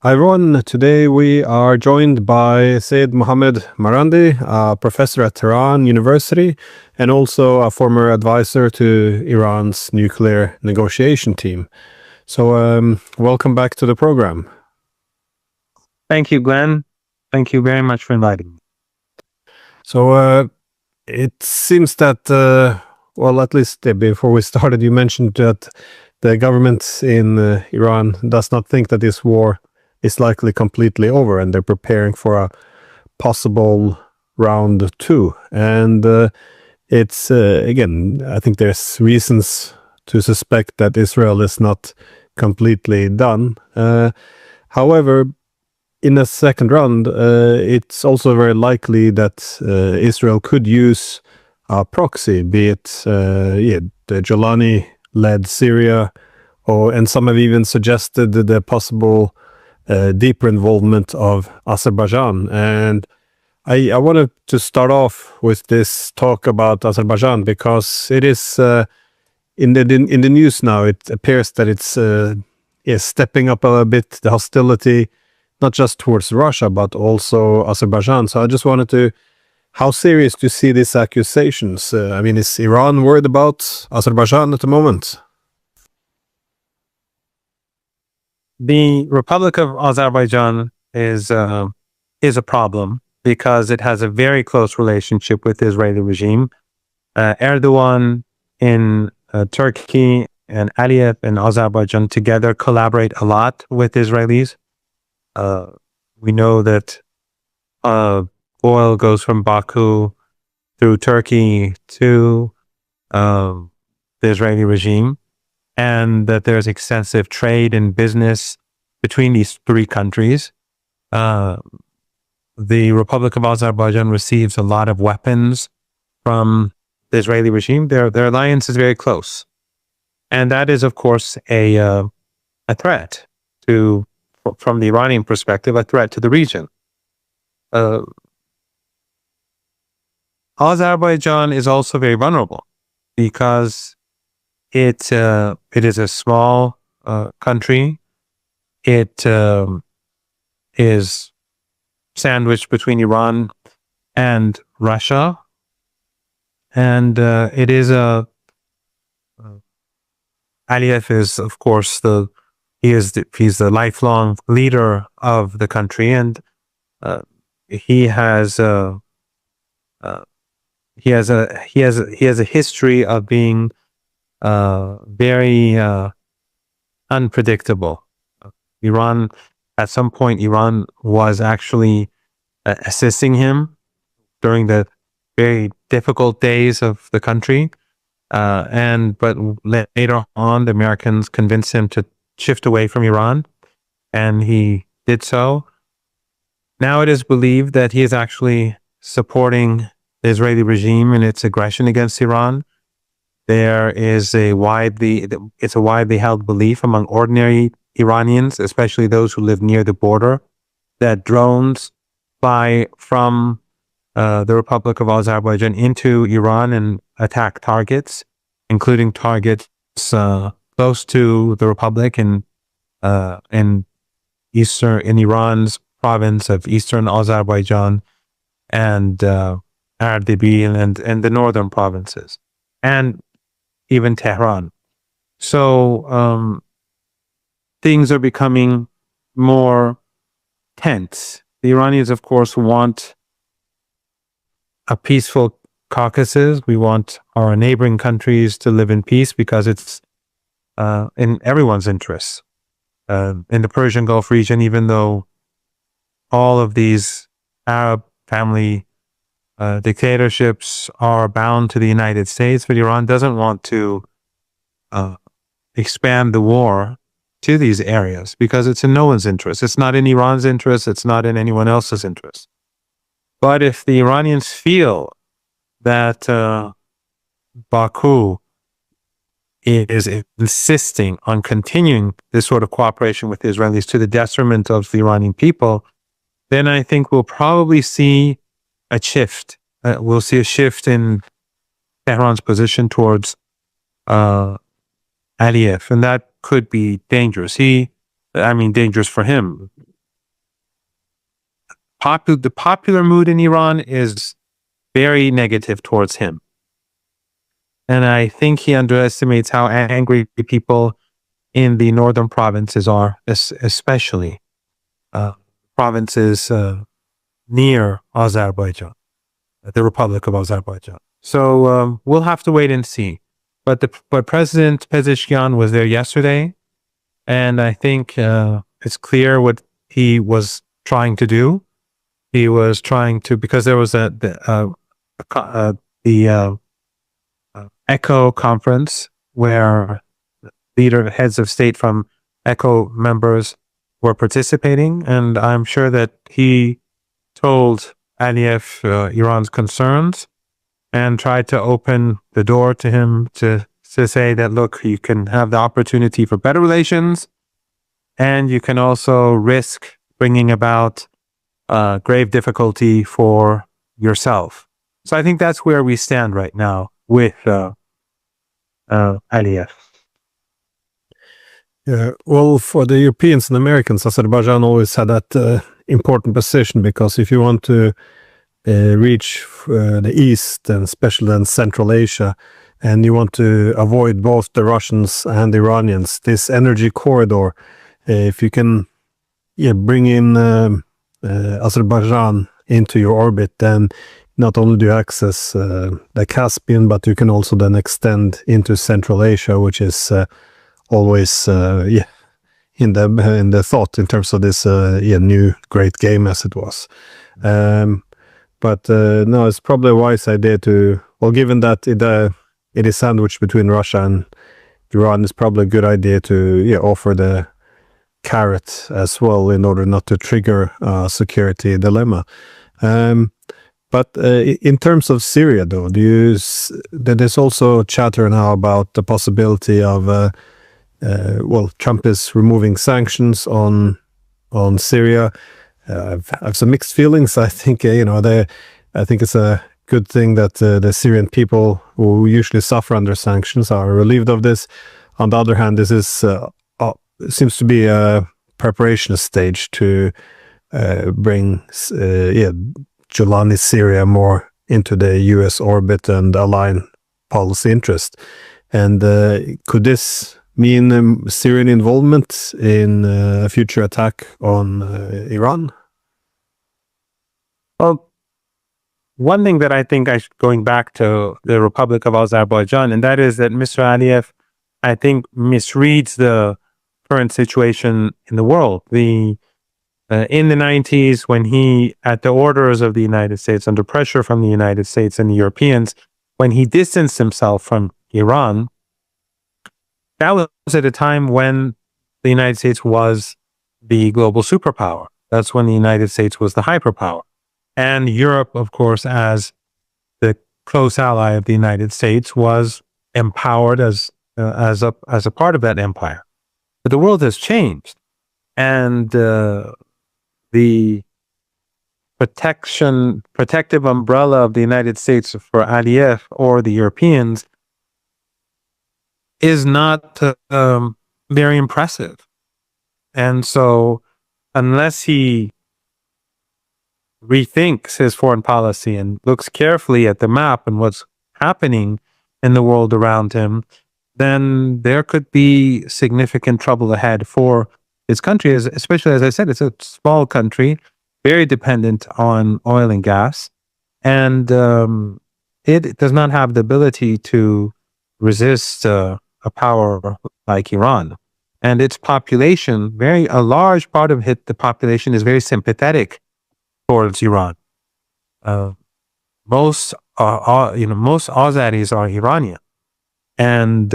Hi everyone, today we are joined by Said Mohamed Marandi, a professor at Tehran University and also a former advisor to Iran's nuclear negotiation team. So welcome back to the program. Thank you, Glenn. Thank you very much for inviting me. So it seems that, well, at least before we started, you mentioned that the government in Iran does not think that this war is likely completely over and they're preparing for a possible round two. And it's, again, I think there's reasons to suspect that Israel is not completely done. However, in a second round, it's also very likely that Israel could use a proxy, be it the Jolani-led Syria, and some have even suggested the possible deeper involvement of Azerbaijan. And I wanted to start off with this talk about Azerbaijan because it is in the news now. It appears that it's stepping up a bit the hostility, not just towards Russia but also Azerbaijan. So I just wanted to, how serious do you see these accusations? I mean, is Iran worried about Azerbaijan at the moment? The Republic of Azerbaijan is a problem because it has a very close relationship with the Israeli regime. Erdogan in Turkey and Aliyev in Azerbaijan together collaborate a lot with Israelis. We know that oil goes from Baku through Turkey to the Israeli regime, and that there's extensive trade and business between these three countries. The Republic of Azerbaijan receives a lot of weapons from the Israeli regime. Their alliance is very close. And that is, of course, a threat to, from the Iranian perspective, a threat to the region. Azerbaijan is also very vulnerable because it is a small country. It is sandwiched between Iran and Russia, and it is Aliyev is, of course, he's the lifelong leader of the country, and he has a history of being very unpredictable. At some point, Iran was actually assisting him during the very difficult days of the country. But later on, the Americans convinced him to shift away from Iran, and he did so. Now it is believed that he is actually supporting the Israeli regime in its aggression against Iran. There is it's a widely held belief among ordinary Iranians, especially those who live near the border, that drones fly from the Republic of Azerbaijan into Iran and attack targets, including targets close to the Republic in Iran's province of Eastern Azerbaijan and Ardabil and the northern provinces, and even Tehran. So things are becoming more tense. The Iranians, of course, want a peaceful Caucasus. We want our neighboring countries to live in peace because it's in everyone's interests. In the Persian Gulf region, even though all of these Arab family dictatorships are bound to the United States, but Iran doesn't want to expand the war to these areas because it's in no one's interest. It's not in Iran's interest. It's not in anyone else's interest. But if the Iranians feel that Baku is insisting on continuing this sort of cooperation with the Israelis to the detriment of the Iranian people, then I think we'll probably see a shift. We'll see a shift in Tehran's position towards Aliyev, and that could be dangerous. Dangerous for him. the popular mood in Iran is very negative towards him. And I think he underestimates how angry people in the northern provinces are, especially provinces near Azerbaijan, the Republic of Azerbaijan. So we'll have to wait and see. But President Pezeshkian was there yesterday, and I think it's clear what he was trying to do. He was trying to, because there was the ECHO conference where heads of state from ECHO members were participating, and I'm sure that he told Aliyev Iran's concerns and tried to open the door to him to say that, look, you can have the opportunity for better relations, and you can also risk bringing about grave difficulty for yourself. So I think that's where we stand right now with Aliyev. Yeah, well, for the Europeans and Americans, Azerbaijan always had that important position, because if you want to reach the East, and especially then Central Asia, and you want to avoid both the Russians and the Iranians, this energy corridor, if you can bring in Azerbaijan into your orbit, then not only do you access the Caspian, but you can also then extend into Central Asia, which is always in the thought in terms of this new great game as it was. But no, it's probably a wise idea to, well, given that it is sandwiched between Russia and Iran, it's probably a good idea to offer the carrot as well, in order not to trigger a security dilemma. But in terms of Syria, though, there's also chatter now about the possibility of Trump is removing sanctions on Syria. I have some mixed feelings. I think I think it's a good thing that the Syrian people, who usually suffer under sanctions, are relieved of this. On the other hand, this is seems to be a preparation stage to bring Giuliani's Syria more into the U.S. orbit and align policy interest. And could this mean Syrian involvement in a future attack on Iran? Well, one thing that I think going back to the Republic of Azerbaijan, and that is that Mr. Aliyev, I think, misreads the current situation in the world. In the 90s, when he, at the orders of the United States, under pressure from the United States and the Europeans, when he distanced himself from Iran, that was at a time when the United States was the global superpower. That's when the United States was the hyperpower. And Europe, of course, as the close ally of the United States, was empowered as a part of that empire. But the world has changed, and the protective umbrella of the United States for Aliyev or the Europeans is not very impressive. And so, unless he rethinks his foreign policy and looks carefully at the map and what's happening in the world around him, then there could be significant trouble ahead for his country, especially, as I said, it's a small country, very dependent on oil and gas, and it does not have the ability to resist a power like Iran. And its population, a large part of the population is very sympathetic towards Iran. Most Azeris are Iranian, and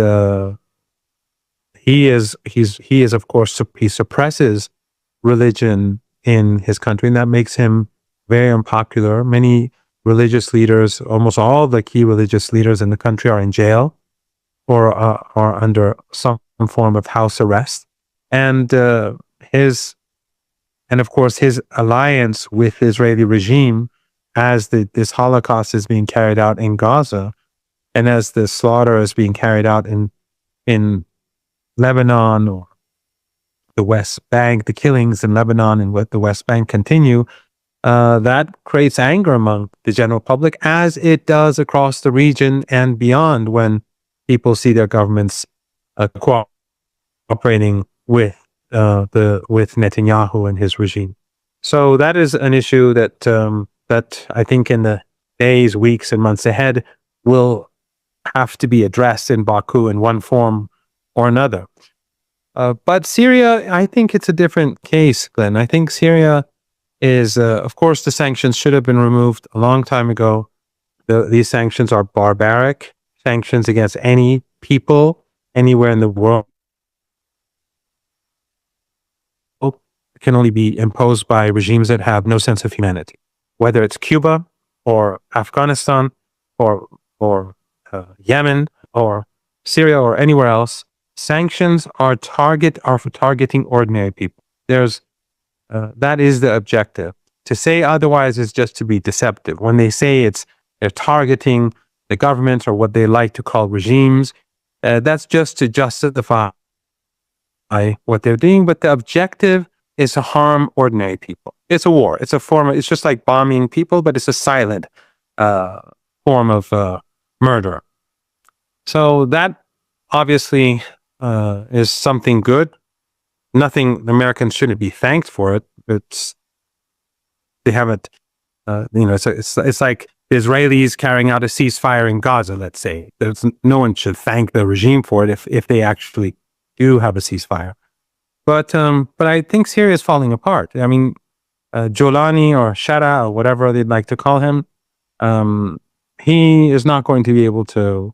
he is of course, he suppresses religion in his country, and that makes him very unpopular. Many religious leaders, almost all the key religious leaders in the country, are in jail or are under some form of house arrest. And of course, his alliance with the Israeli regime, as this Holocaust is being carried out in Gaza, and as the slaughter is being carried out in Lebanon or the West Bank, the killings in Lebanon and the West Bank continue, that creates anger among the general public, as it does across the region and beyond when people see their governments cooperating with with Netanyahu and his regime. So that is an issue that that I think in the days, weeks, and months ahead will have to be addressed in Baku in one form or another. But Syria, I think it's a different case, Glenn. I think Syria is, of course, the sanctions should have been removed a long time ago. These sanctions are barbaric sanctions against any people anywhere in the world. Can only be imposed by regimes that have no sense of humanity, whether it's Cuba or Afghanistan or Yemen or Syria or anywhere else. Sanctions are for targeting ordinary people. There's that is the objective. To say otherwise is just to be deceptive. When they say they're targeting the government or what they like to call regimes, that's just to justify what they're doing. But the objective is to harm ordinary people. It's a war. It's a form. It's just like bombing people, but it's a silent form of murder. So that obviously is something good. The Americans shouldn't be thanked for it. They haven't. It's like the Israelis carrying out a ceasefire in Gaza. Let's say no one should thank the regime for it if they actually do have a ceasefire. But I think Syria is falling apart. I mean, Jolani or Shara or whatever they'd like to call him, he is not going to be able to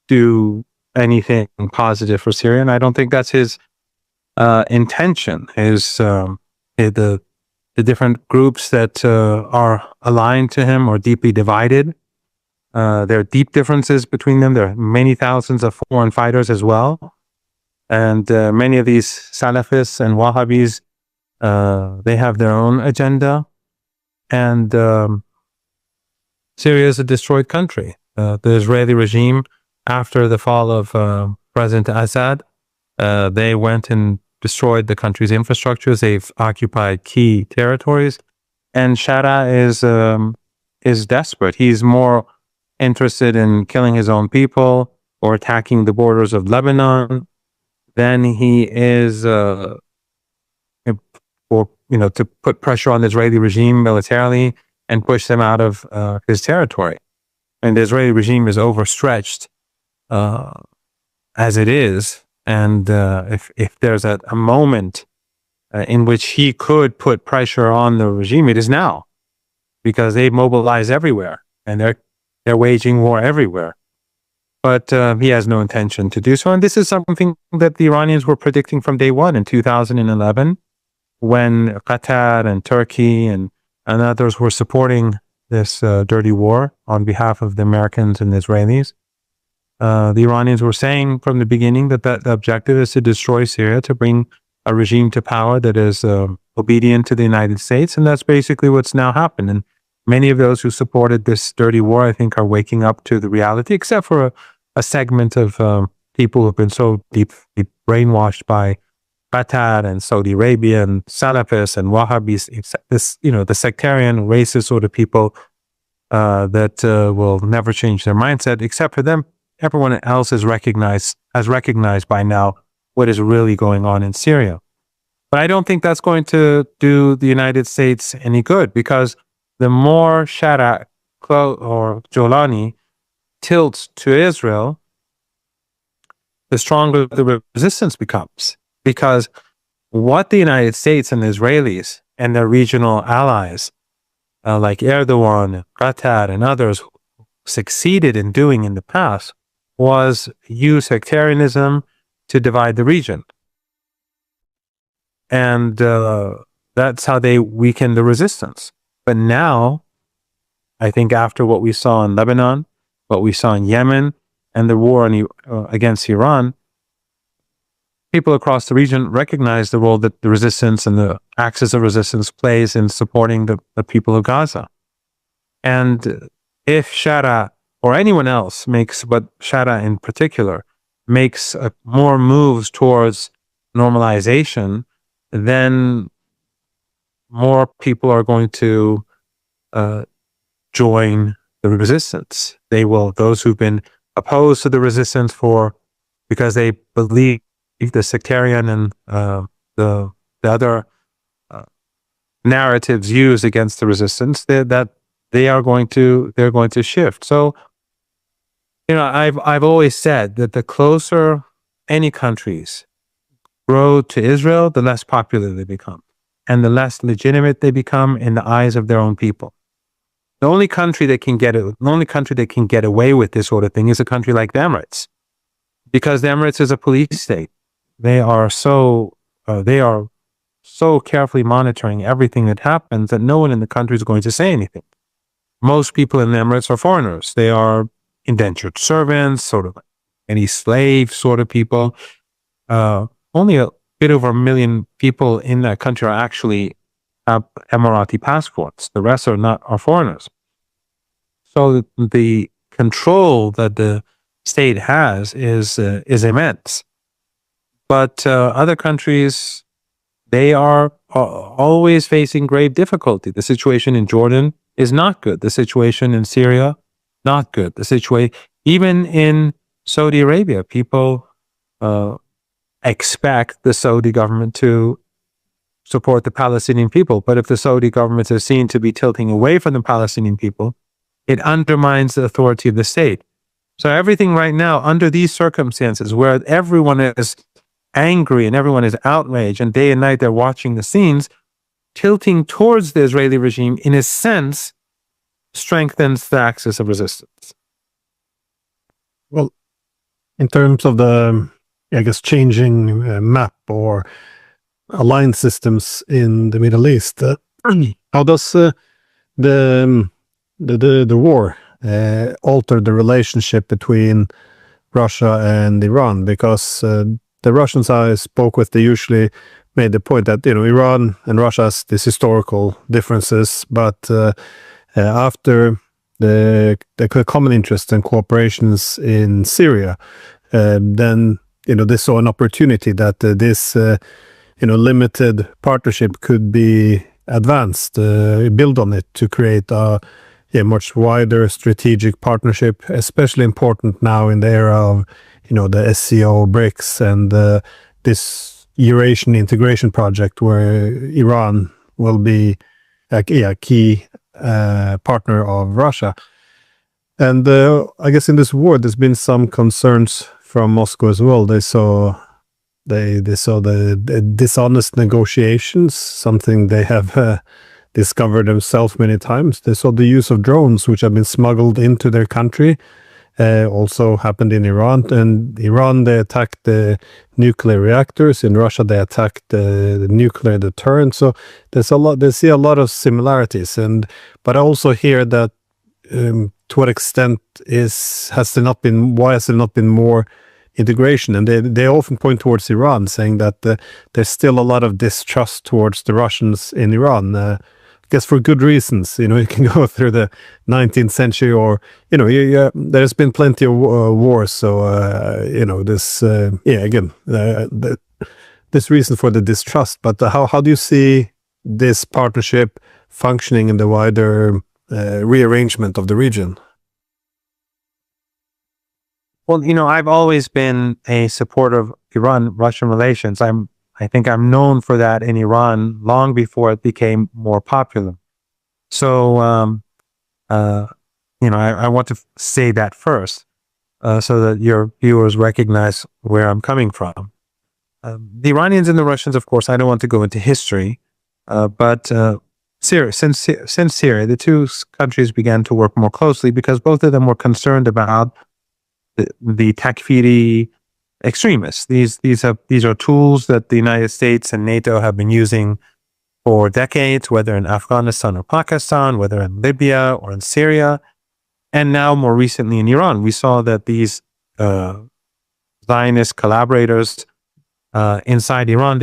do anything positive for Syria, and I don't think that's his intention. The different groups that are aligned to him or deeply divided. There are deep differences between them. There are many thousands of foreign fighters as well. And many of these Salafists and Wahhabis, they have their own agenda. And Syria is a destroyed country. The Israeli regime, after the fall of President Assad, they went and destroyed the country's infrastructures. They've occupied key territories. And Shara is desperate. He's more interested in killing his own people or attacking the borders of Lebanon than he is to put pressure on the Israeli regime militarily and push them out of his territory. And the Israeli regime is overstretched as it is. And if there's a moment in which he could put pressure on the regime, it is now, because they mobilize everywhere and they're waging war everywhere. But he has no intention to do so. And this is something that the Iranians were predicting from day one in 2011, when Qatar and Turkey and others were supporting this dirty war on behalf of the Americans and the Israelis. The Iranians were saying from the beginning that the objective is to destroy Syria, to bring a regime to power that is obedient to the United States. And that's basically what's now happened. And many of those who supported this dirty war, I think, are waking up to the reality, except for a segment of people who have been so deeply brainwashed by Qatar and Saudi Arabia and Salafists and Wahhabis, the sectarian, racist sort of people that will never change their mindset. Except for them, everyone else has recognized by now what is really going on in Syria. But I don't think that's going to do the United States any good, because the more Shara or Jolani tilts to Israel, the stronger the resistance becomes. Because what the United States and the Israelis and their regional allies, like Erdogan, Qatar, and others, succeeded in doing in the past was use sectarianism to divide the region. And that's how they weakened the resistance. But now, I think after what we saw in Lebanon, what we saw in Yemen, and the war against Iran, people across the region recognize the role that the resistance and the axis of resistance plays in supporting the people of Gaza. And if Shara or anyone else but Shara in particular, makes more moves towards normalization, then more people are going to join the resistance. Those who've been opposed to the resistance because they believe the sectarian and the other narratives used against the resistance, that they're going to shift. So, I've always said that the closer any countries grow to Israel, the less popular they become, and the less legitimate they become in the eyes of their own people. The only country that can get away with this sort of thing is a country like the Emirates, because the Emirates is a police state. They are so carefully monitoring everything that happens that no one in the country is going to say anything. Most people in the Emirates are foreigners. They are indentured servants, sort of like any slave sort of people. Only a bit over 1 million people in that country actually have Emirati passports. The rest are foreigners. So the control that the state has is immense. But other countries, they are always facing grave difficulty. The situation in Jordan is not good. The situation in Syria, not good. Even in Saudi Arabia, people expect the Saudi government to support the Palestinian people. But if the Saudi government is seen to be tilting away from the Palestinian people, it undermines the authority of the state. So everything right now, under these circumstances where everyone is angry and everyone is outraged and day and night they're watching the scenes, tilting towards the Israeli regime, in a sense, strengthens the axis of resistance. Well, in terms of the, I guess, changing map or alliance systems in the Middle East, how does the war alter the relationship between Russia and Iran? Because the Russians I spoke with, they usually made the point that Iran and Russia has these historical differences, but after the common interests and cooperations in Syria, then they saw an opportunity that this limited partnership could be advanced, build on it to create a much wider strategic partnership, especially important now in the era of the SCO, BRICS, and this Eurasian integration project where Iran will be a key partner of Russia. And I guess in this war, there's been some concerns from Moscow as well. They saw the dishonest negotiations, something they have discovered themselves many times. They saw the use of drones, which have been smuggled into their country. Also happened in Iran. And Iran, they attacked the nuclear reactors. In Russia, they attacked the nuclear deterrent. So there's a lot. They see a lot of similarities. But I also hear that to what extent has there not been more integration? And they often point towards Iran, saying that there's still a lot of distrust towards the Russians in Iran. I guess for good reasons. You can go through the 19th century, or there's been plenty of wars. So this reason for the distrust. But how do you see this partnership functioning in the wider rearrangement of the region? Well, I've always been a supporter of Iran-Russian relations. I think I'm known for that in Iran long before it became more popular. So, I want to say that first, so that your viewers recognize where I'm coming from. The Iranians and the Russians, of course, I don't want to go into history, but Syria, since Syria, the two countries began to work more closely because both of them were concerned about the Takfiri extremists. These are tools that the United States and NATO have been using for decades, whether in Afghanistan or Pakistan, whether in Libya or in Syria, and now more recently in Iran. We saw that these Zionist collaborators inside Iran,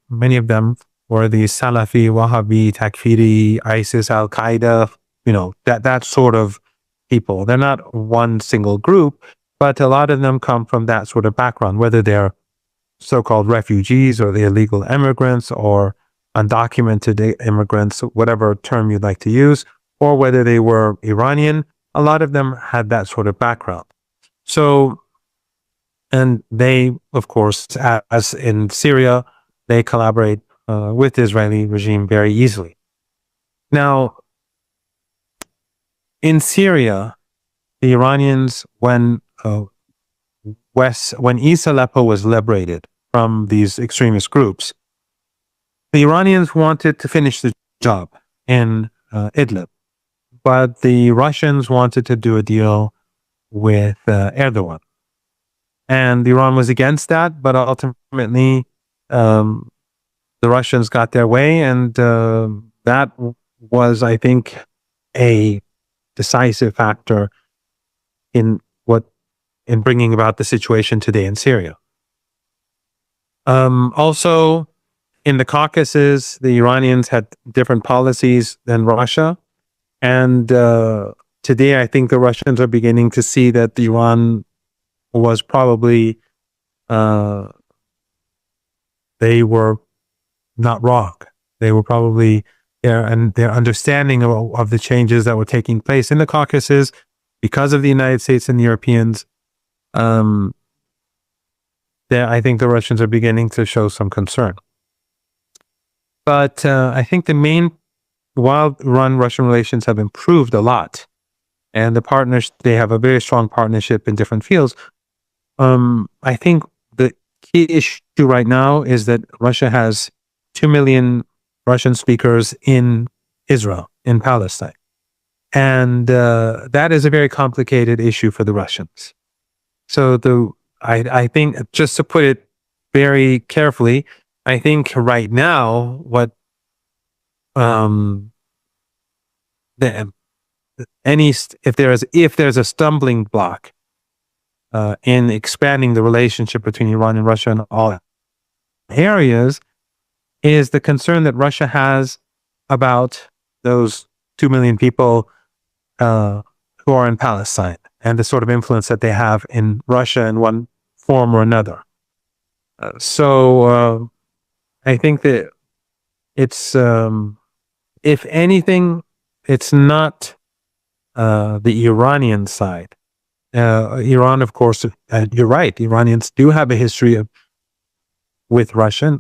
many of them were the Salafi, Wahhabi, Takfiri, ISIS, Al Qaeda, that sort of people. They're not one single group, but a lot of them come from that sort of background, whether they're so-called refugees or the illegal immigrants or undocumented immigrants, whatever term you'd like to use, or whether they were Iranian. A lot of them had that sort of background. So, and they, of course, as in Syria, they collaborate with the Israeli regime very easily. Now, in Syria, the Iranians, when East Aleppo was liberated from these extremist groups, the Iranians wanted to finish the job in Idlib, but the Russians wanted to do a deal with Erdogan. And Iran was against that, but ultimately the Russians got their way, and that was, I think, a decisive factor in bringing about the situation today in Syria. Also, in the Caucasus, the Iranians had different policies than Russia, and today I think the Russians are beginning to see that Iran was probably they were not wrong. They were probably there, and their understanding of the changes that were taking place in the Caucasus because of the United States and the Europeans. I think the Russians are beginning to show some concern. But I think while Iran-Russian relations have improved a lot, and they have a very strong partnership in different fields, I think the key issue right now is that Russia has 2 million Russian speakers in Israel, in Palestine. And that is a very complicated issue for the Russians. So I think, just to put it very carefully, I think right now if there's a stumbling block in expanding the relationship between Iran and Russia in all areas, is the concern that Russia has about those 2 million people who are in Palestine, and the sort of influence that they have in Russia in one form or another. So I think that it's, if anything, it's not the Iranian side. Iran, of course, you're right, Iranians do have a history with Russia.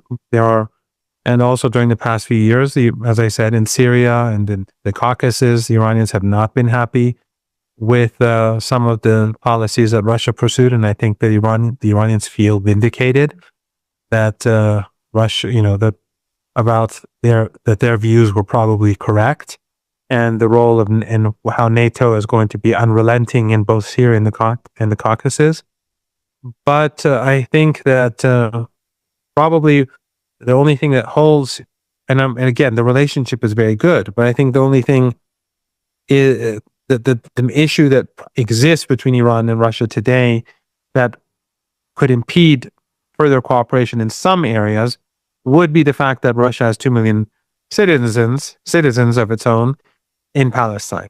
And also during the past few years, as I said, in Syria and in the Caucasus, the Iranians have not been happy with some of the policies that Russia pursued. And I think that the Iranians feel vindicated that Russia, that their views were probably correct, and the role and how NATO is going to be unrelenting in both Syria and the Caucasus. But I think that probably the only thing that holds, and again, the relationship is very good, but I think the only thing is the issue that exists between Iran and Russia today that could impede further cooperation in some areas would be the fact that Russia has 2 million citizens of its own in Palestine.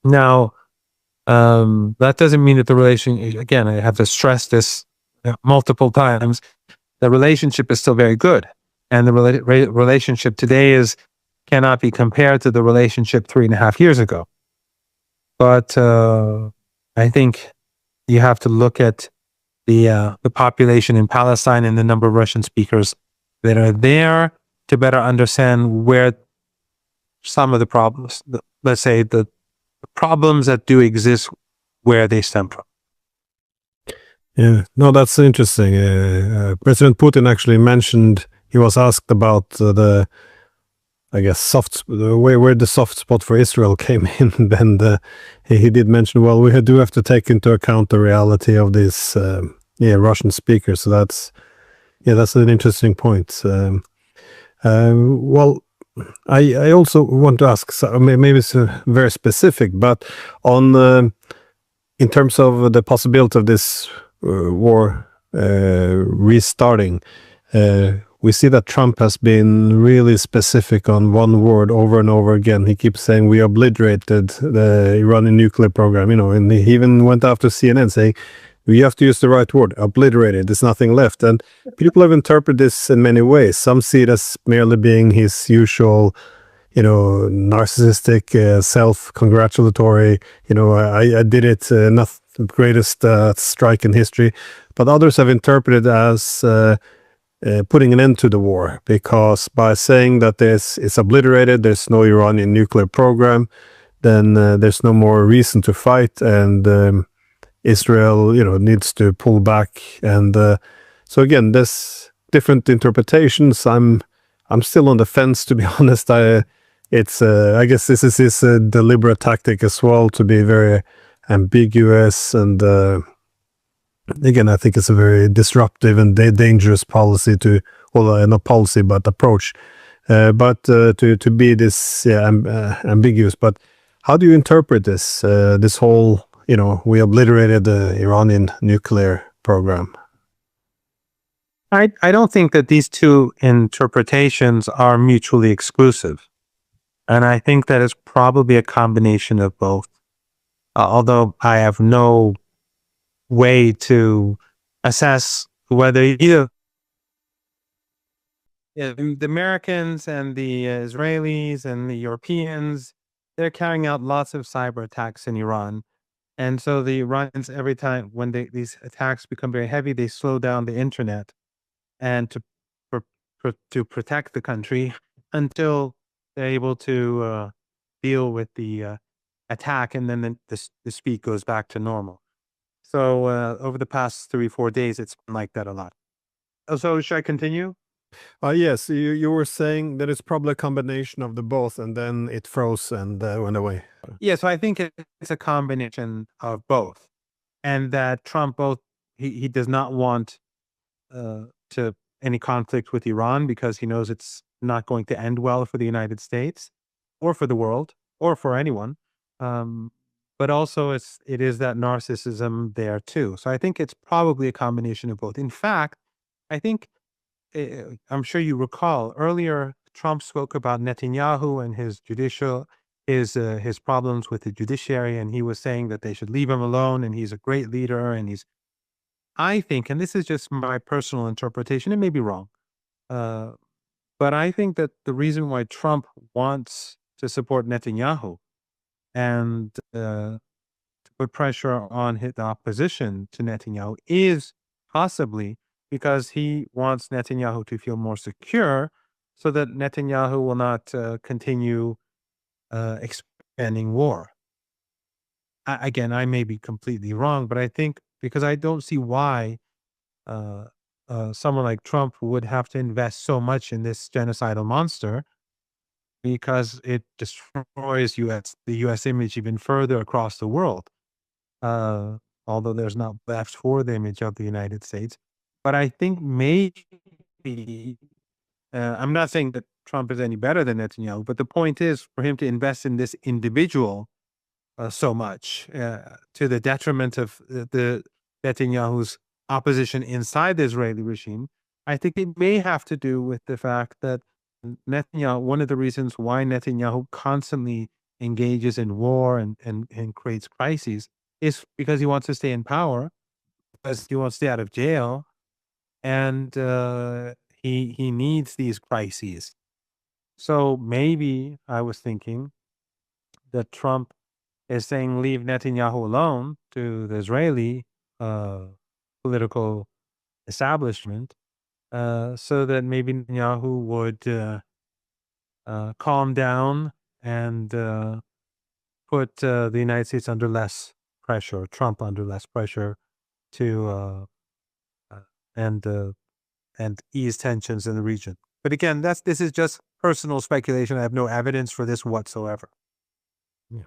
Now, that doesn't mean that the relation, again, I have to stress this multiple times, the relationship is still very good. And the relationship today cannot be compared to the relationship 3.5 years ago. But I think you have to look at the population in Palestine and the number of Russian speakers that are there to better understand where some of the problems, let's say the problems that do exist, where they stem from. Yeah, no, that's interesting. President Putin actually mentioned, he was asked about the where the soft spot for Israel came in. Then he did mention, well, we do have to take into account the reality of these Russian speakers. So that's an interesting point. Well, I also want to ask, so maybe it's very specific, but on in terms of the possibility of this war restarting, we see that Trump has been really specific on one word over and over again. He keeps saying we obliterated the Iranian nuclear program, and he even went after CNN saying we have to use the right word, obliterated. There's nothing left. And people have interpreted this in many ways. Some see it as merely being his usual, narcissistic, self-congratulatory, I did it, not the greatest strike in history. But others have interpreted it as putting an end to the war, because by saying that it's obliterated, there's no Iranian nuclear program, then there's no more reason to fight, and Israel, needs to pull back. And so again, there's different interpretations. I'm still on the fence, to be honest. I guess this is his deliberate tactic as well, to be very ambiguous. And again, I think it's a very disruptive and dangerous policy not policy, but approach. But to be this ambiguous. But how do you interpret this? This whole, we obliterated the Iranian nuclear program. I don't think that these two interpretations are mutually exclusive. And I think that it's probably a combination of both. Although I have no way to assess whether either the Americans and the Israelis and the Europeans, they're carrying out lots of cyber attacks in Iran. And so the Iranians, every time when these attacks become very heavy, they slow down the internet and to protect the country until they're able to deal with the attack, and then the speed goes back to normal. So over the past 3-4 days, it's been like that a lot. So should I continue? Yes, you were saying that it's probably a combination of the both, and then it froze and went away. Yeah, so I think it's a combination of both, and that Trump he does not want to any conflict with Iran, because he knows it's not going to end well for the United States or for the world or for anyone. But also it is that narcissism there too. So I think it's probably a combination of both. In fact, I think I'm sure you recall earlier Trump spoke about Netanyahu and his problems with the judiciary, and he was saying that they should leave him alone, and he's a great leader, and I think, and this is just my personal interpretation, it may be wrong, but I think that the reason why Trump wants to support Netanyahu and to put pressure on the opposition to Netanyahu is possibly because he wants Netanyahu to feel more secure, so that Netanyahu will not continue expanding war. Again, I may be completely wrong, but I think because I don't see why someone like Trump would have to invest so much in this genocidal monster, because it destroys the U.S. image even further across the world. Although there's not left for the image of the United States. But I think maybe, I'm not saying that Trump is any better than Netanyahu, but the point is for him to invest in this individual so much to the detriment of the Netanyahu's opposition inside the Israeli regime. I think it may have to do with the fact that Netanyahu, one of the reasons why Netanyahu constantly engages in war and creates crises is because he wants to stay in power, because he wants to stay out of jail, and he needs these crises. So maybe I was thinking that Trump is saying leave Netanyahu alone to the Israeli political establishment, so that maybe Netanyahu would calm down and put the United States under less pressure, Trump under less pressure to and ease tensions in the region. But again, this is just personal speculation. I have no evidence for this whatsoever. Yeah.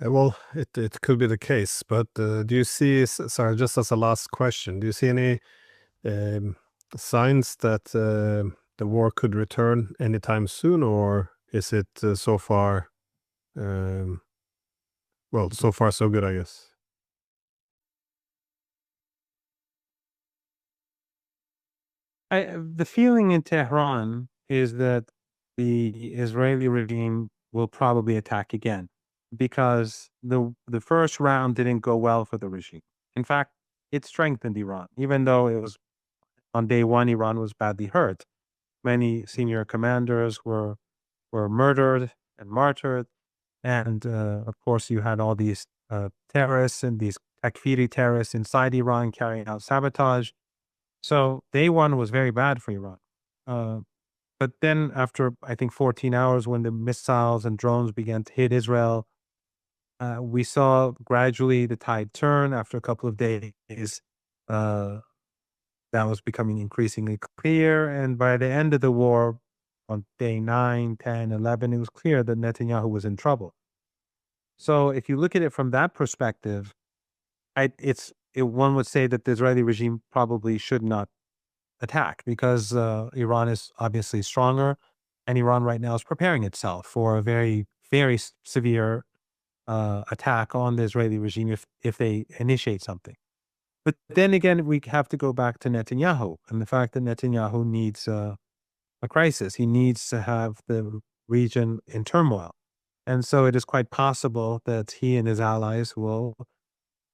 Well, it could be the case, but do you see, sorry, just as a last question, do you see any signs that the war could return anytime soon, or is it so far, so far so good, I guess? The feeling in Tehran is that the Israeli regime will probably attack again, because the first round didn't go well for the regime. In fact, it strengthened Iran, even though it was on day one, Iran was badly hurt. Many senior commanders were murdered and martyred. And of course, you had all these terrorists and these Takfiri terrorists inside Iran carrying out sabotage. So day one was very bad for Iran. But then after, I think, 14 hours, when the missiles and drones began to hit Israel, we saw gradually the tide turn after a couple of days. That was becoming increasingly clear. And by the end of the war, on day 9, 10, 11, it was clear that Netanyahu was in trouble. So if you look at it from that perspective, one would say that the Israeli regime probably should not attack, because Iran is obviously stronger, and Iran right now is preparing itself for a very, very severe attack on the Israeli regime if they initiate something. But then again, we have to go back to Netanyahu and the fact that Netanyahu needs a crisis. He needs to have the region in turmoil. And so it is quite possible that he and his allies will,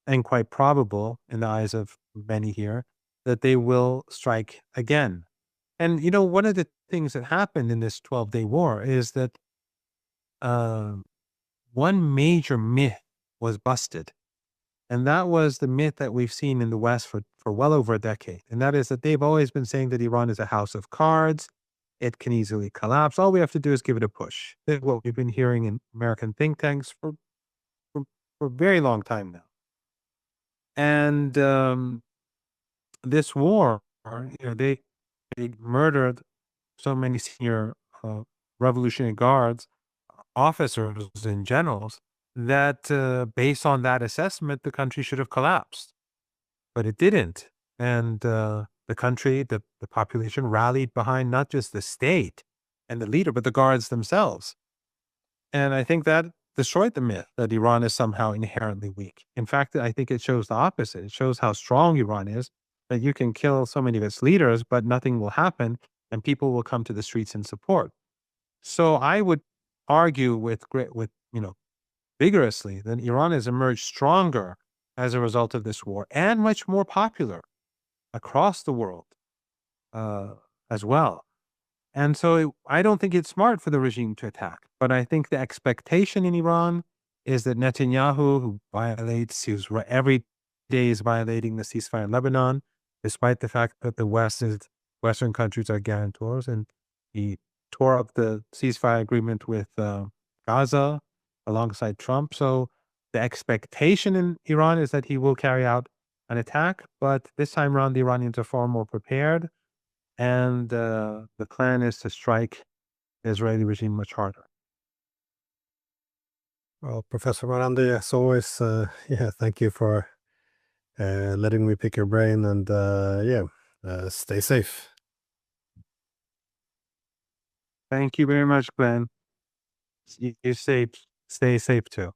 and quite probable in the eyes of many here, that they will strike again. And, one of the things that happened in this 12-day war is that one major myth was busted. And that was the myth that we've seen in the West for well over a decade. And that is that they've always been saying that Iran is a house of cards. It can easily collapse. All we have to do is give it a push. That's what we've been hearing in American think tanks for a very long time now. And this war, they murdered so many senior Revolutionary Guards officers and generals that based on that assessment, the country should have collapsed. But it didn't. And the country, the population rallied behind not just the state and the leader, but the guards themselves. And I think that destroyed the myth that Iran is somehow inherently weak. In fact, I think it shows the opposite. It shows how strong Iran is, that you can kill so many of its leaders, but nothing will happen, and people will come to the streets in support. So I would argue vigorously that Iran has emerged stronger as a result of this war, and much more popular across the world as well. And so I don't think it's smart for the regime to attack. But I think the expectation in Iran is that Netanyahu, who every day is violating the ceasefire in Lebanon, despite the fact that the Western countries are guarantors, and he tore up the ceasefire agreement with Gaza alongside Trump. So the expectation in Iran is that he will carry out an attack, but this time around, the Iranians are far more prepared, and the plan is to strike the Israeli regime much harder. Well, Professor Marandi, as always, thank you for letting me pick your brain, and stay safe. Thank you very much, Glenn. You stay safe too.